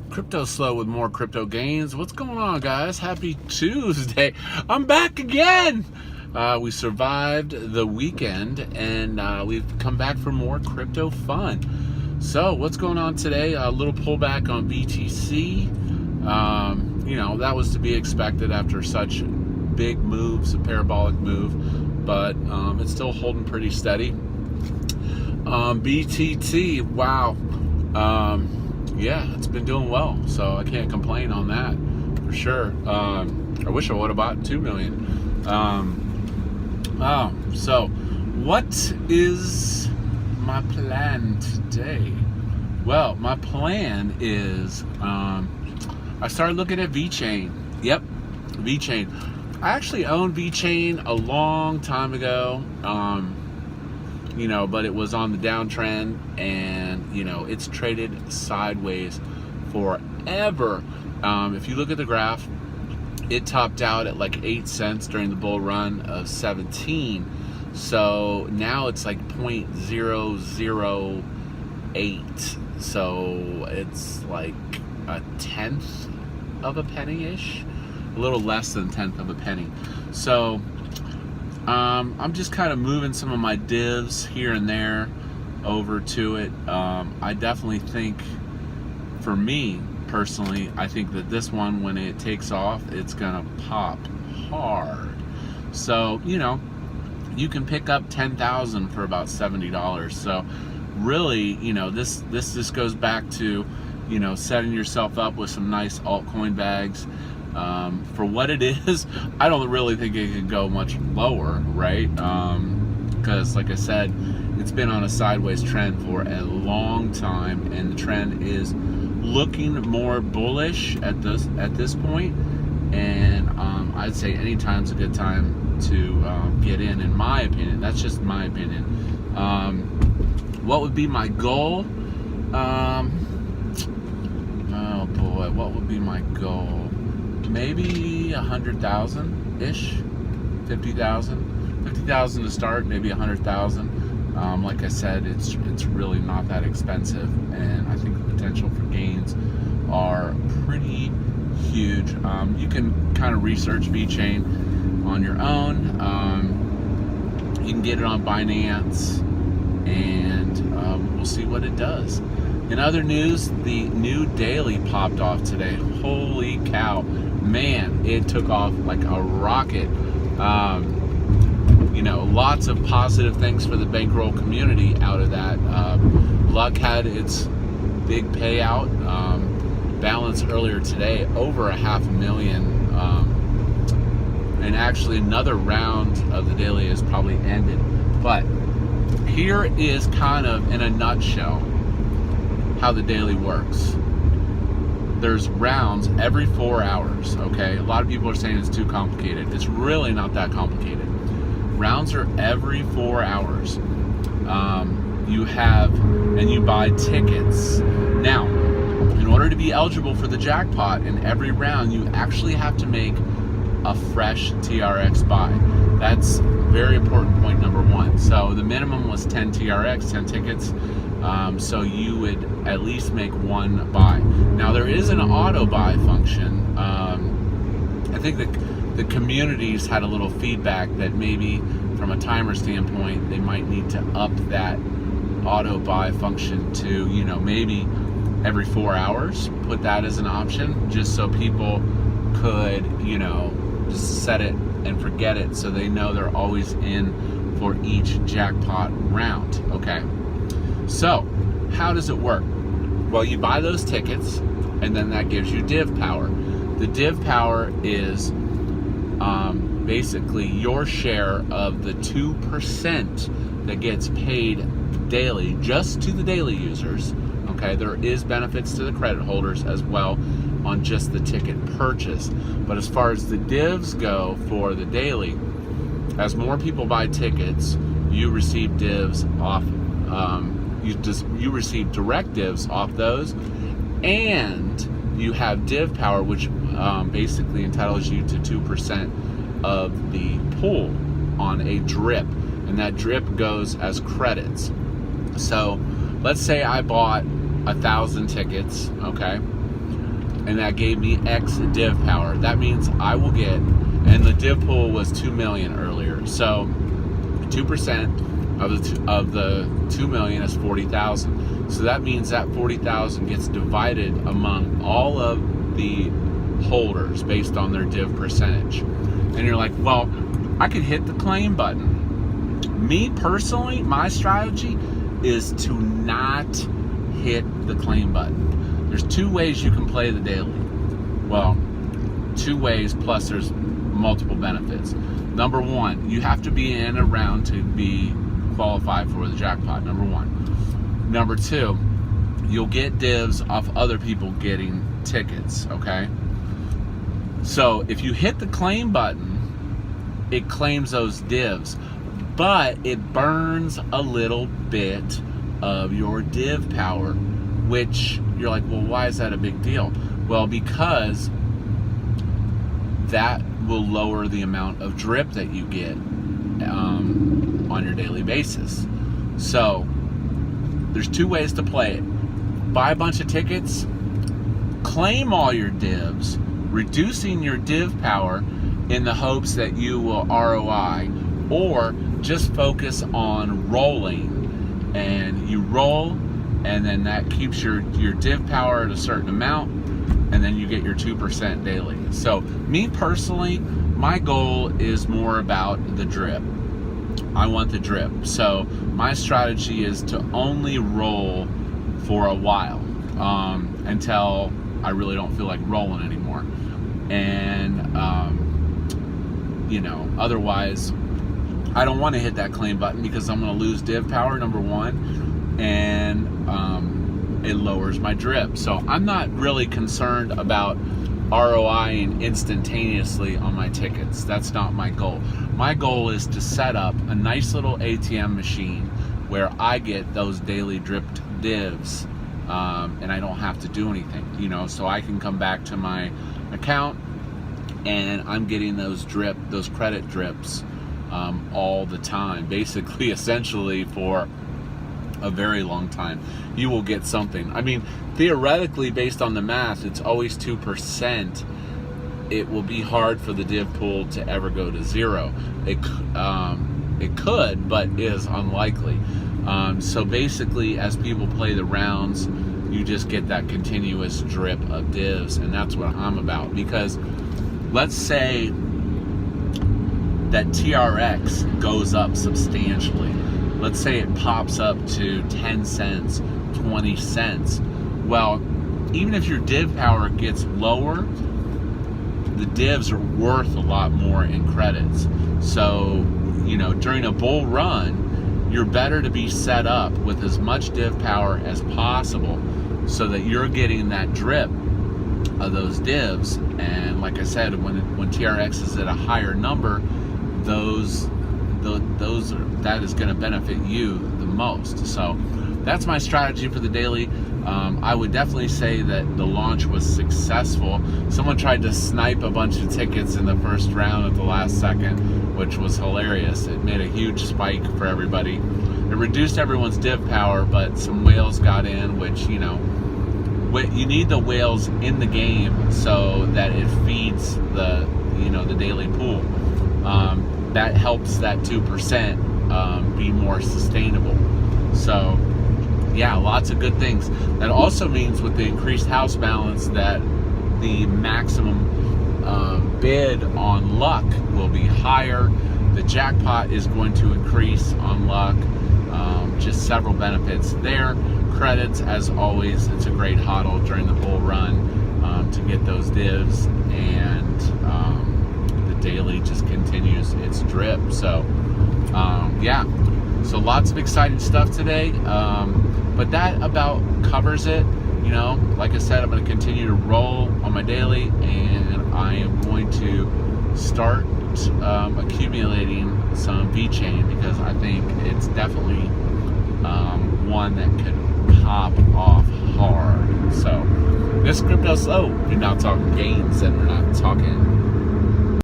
Cryptoslo with more crypto gains. What's going on, guys? Happy Tuesday. I'm back again. We survived the weekend and we've come back for more crypto fun. So what's going on today? A little pullback on BTC. That was to be expected after such big moves, a parabolic move, but it's still holding pretty steady. BTT, wow. Yeah, it's been doing well, so I can't complain on that for sure. I wish I would have bought 2 million. So what is my plan today? Well, my plan is I started looking at Vechain. Yep, Vechain. I actually owned Vechain a long time ago. But it was on the downtrend, and it's traded sideways forever. If you look at the graph, it topped out at like 8 cents during the bull run of 17. So now it's like 0.008. So it's like a tenth of a penny-ish, a little less than a tenth of a penny. So I'm just kind of moving some of my divs here and there over to it. I definitely think, for me personally, I think that this one, when it takes off, it's gonna pop hard. So you can pick up 10,000 for about $70. So really, this just goes back to setting yourself up with some nice altcoin bags. For what it is, I don't really think it could go much lower, right? Because like I said, it's been on a sideways trend for a long time, and the trend is looking more bullish at this point. And I'd say anytime's a good time to get in my opinion. That's just my opinion. What would be my goal? Oh boy, what would be my goal? Maybe 100,000-ish, 50,000 to start, maybe 100,000. Like I said, it's really not that expensive, and I think the potential for gains are pretty huge. You can kind of research Vechain on your own. You can get it on Binance, and we'll see what it does. In other news, the new daily popped off today. Holy cow. Man, it took off like a rocket. Lots of positive things for the bankroll community out of that. Luck had its big payout, balance earlier today, over $500,000. And actually another round of the daily is probably ended. But here is kind of, in a nutshell, how the daily works. There's rounds every 4 hours, okay? A lot of people are saying it's too complicated. It's really not that complicated. Rounds are every 4 hours. You buy tickets. Now, in order to be eligible for the jackpot in every round, you actually have to make a fresh TRX buy. That's very important, point number one. So the minimum was 10 TRX, 10 tickets. So you would at least make one buy. Now there is an auto buy function. I think the communities had a little feedback that maybe from a timer standpoint, they might need to up that auto buy function to, maybe every 4 hours, put that as an option, just so people could, just set it and forget it, so they know they're always in for each jackpot round, okay? So, how does it work? Well, you buy those tickets, and then that gives you div power. The div power is basically your share of the 2% that gets paid daily, just to the daily users, okay? There is benefits to the credit holders as well on just the ticket purchase. But as far as the divs go for the daily, as more people buy tickets, you receive divs off, you receive direct divs off those, and you have div power, which basically entitles you to 2% of the pool on a drip, and that drip goes as credits. So let's say I bought 1,000 tickets, okay? And that gave me X div power. That means I will get, and the div pool was 2 million earlier. So 2% of the 2 million is 40,000. So that means that 40,000 gets divided among all of the holders based on their div percentage. And you're like, well, I could hit the claim button. Me personally, my strategy is to not hit the claim button. There's 2 ways you can play the daily. Well, 2 ways plus there's multiple benefits. Number 1, you have to be in a round to be qualified for the jackpot, number 1. Number 2, you'll get divs off other people getting tickets, okay? So if you hit the claim button, it claims those divs, but it burns a little bit of your div power, which you're like, well, why is that a big deal? Well, because that will lower the amount of drip that you get on your daily basis. So there's 2 ways to play it. Buy a bunch of tickets, claim all your divs, reducing your div power in the hopes that you will ROI, or just focus on rolling, and you roll, and then that keeps your div power at a certain amount, and then you get your 2% daily. So me personally, my goal is more about the drip. I want the drip. So my strategy is to only roll for a while, until I really don't feel like rolling anymore. And otherwise I don't want to hit that claim button because I'm going to lose div power, number 1, and it lowers my drip. So I'm not really concerned about ROIing instantaneously on my tickets. That's not my goal. My goal is to set up a nice little ATM machine where I get those daily dripped divs, and I don't have to do anything, so I can come back to my account and I'm getting those credit drips all the time, basically, essentially for a very long time. You will get something. I mean, theoretically, based on the math, it's always 2%. It will be hard for the div pool to ever go to 0. It could, but is unlikely. So basically, as people play the rounds, you just get that continuous drip of divs, and that's what I'm about. Because let's say that TRX goes up substantially. Let's say it pops up to 10 cents, 20 cents. Well, even if your div power gets lower, the divs are worth a lot more in credits. So, during a bull run, you're better to be set up with as much div power as possible so that you're getting that drip of those divs. And like I said, when TRX is at a higher number, that is going to benefit you the most. So that's my strategy for the daily. I would definitely say that the launch was successful. Someone tried to snipe a bunch of tickets in the first round at the last second, which was hilarious. It made a huge spike for everybody. It reduced everyone's div power, but some whales got in, which, you need the whales in the game so that it feeds the daily pool. That helps that 2% be more sustainable. So yeah, lots of good things. That also means with the increased house balance that the maximum bid on luck will be higher. The jackpot is going to increase on luck. Just several benefits there. Credits, as always, it's a great hodl during the bull run to get those divs, and the daily just continues its drip. So yeah, so lots of exciting stuff today, but that about covers it. Like I said, I'm going to continue to roll on my daily, and I am going to start accumulating some Vechain because I think it's definitely one that could pop off hard. So this Cryptoslo, we're not talking gains and we're not talking